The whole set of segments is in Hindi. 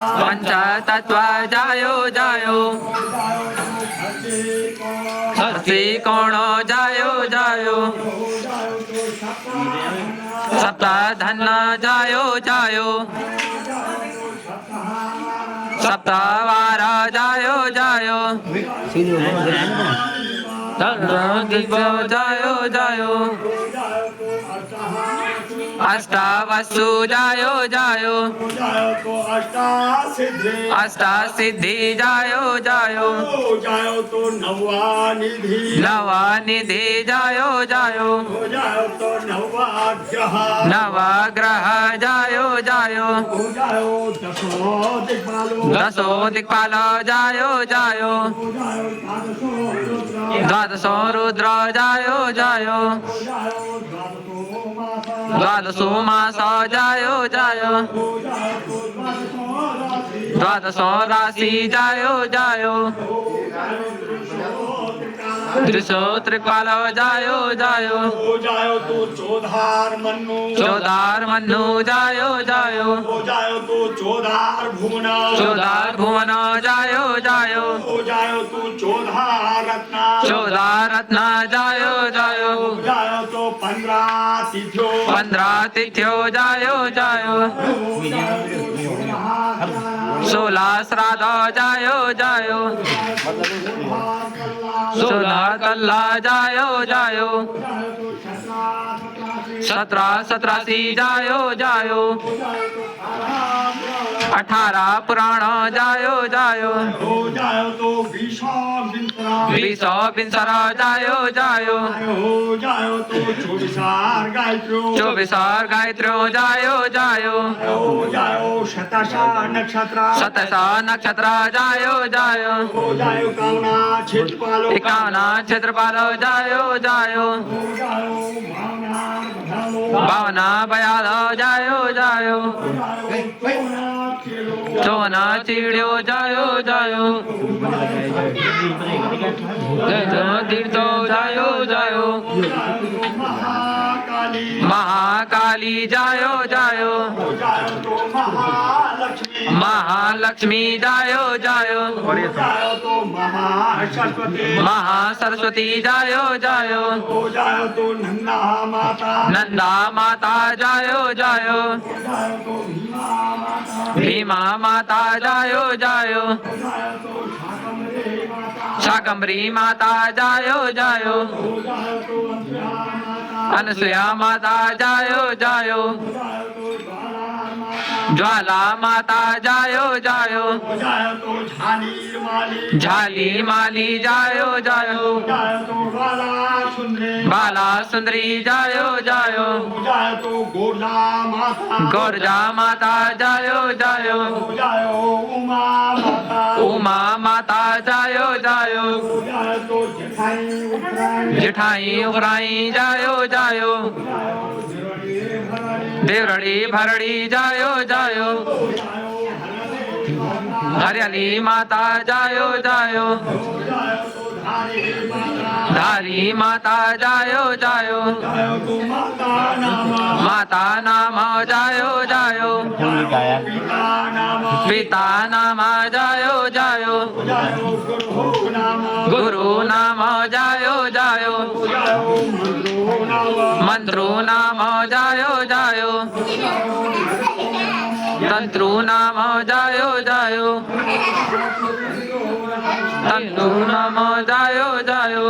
पंच तत्व जायो जायो षष्ठी कोण जायो जायो सप्त धन जायो जायो सप्त वार जायो जायो जायो जायो अष्टा वस्तु जायो जायो अष्टा सिद्धि जायो जायो तो नवा निधि जायो जायो तो नवा ग्रह जायो जायो दसो दिक्पाल जायो जायो द्वादशो रुद्र जायो जायो द्वादशो मास जायो जायो द्वादशो राशि जायो जायो त्रिशो त्रिकाल जायो जायो तो चौधार मन्नु जायो जायो तो चौधार भुवन जायो जायो तो चौधार रत्न जायो जायो तो 15 तिथ्यो जायो जायो 16 श्राद्ध जायो जायो 16 कल्ला जायो जायो 17 सत्रासी जायो जायो 18 पुराण जायो जायो तो 20 बिंसर जायो जायो तो 24 गायत्रो जायो जायो 27 नक्षत्र जायो जायो 51 क्षेत्रपाल जायो जायो 52 बयाल जायो जायो 54 चीड़ो जायो जायो तीर्थो जायो जायो महाकाली जायो जायो महालक्ष्मी जायो जायो महासरस्वती जायो जायो तो नंदा माता जायो जायो भीमा माता जायो जायो शाकंभरी माता जायो जायो अनसुया माता जायो जायो ज्वाला माता जायो जायो झाली माली जायो जायो बाला सुंदरी जायो जायो गोरजा माता जायो जायो उमा माता जायो जायो जिठाई उखराई जायो जायो देवरड़ी भरड़ी जायो जायो हरियाली माता जायो जायो धारी माता जायो जायो माता नाम जायो जायो पिता नाम जायो जायो गुरु नाम जायो जायो मंत्रो नाम जायो जायो तंत्रु नाम जायो जायो तंत्रु नाम जायो जायो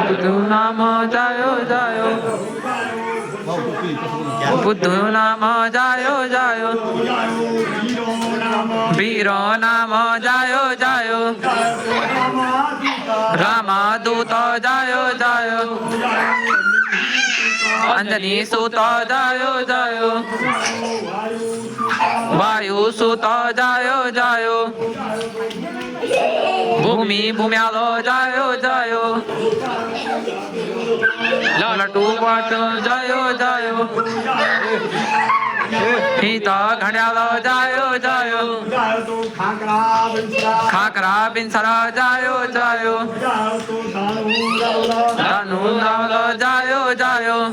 बुद्धु नाम जायो जायो बुद्धु नाम जायो जायो वीरो नाम जायो जायो रामदूत जायो जायो अंजनी सुत जायो जायो वायु सुत जायो जायो भूमि भूम्यालो जायो जायो ललटू पाट जायो जायो હિત ઘડ્યાલો જાયો જાયો જાયો તો ખાકરા બંસરા ખાકરા બિનસરા જાયો જાયો જાયો તો સાનુ રાવલા ધનુ નવલો જાયો જાયો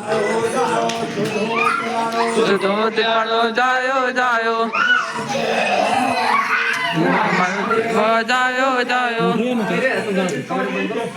સુધો તિવાડો જાયો જાયો જાયો જાયો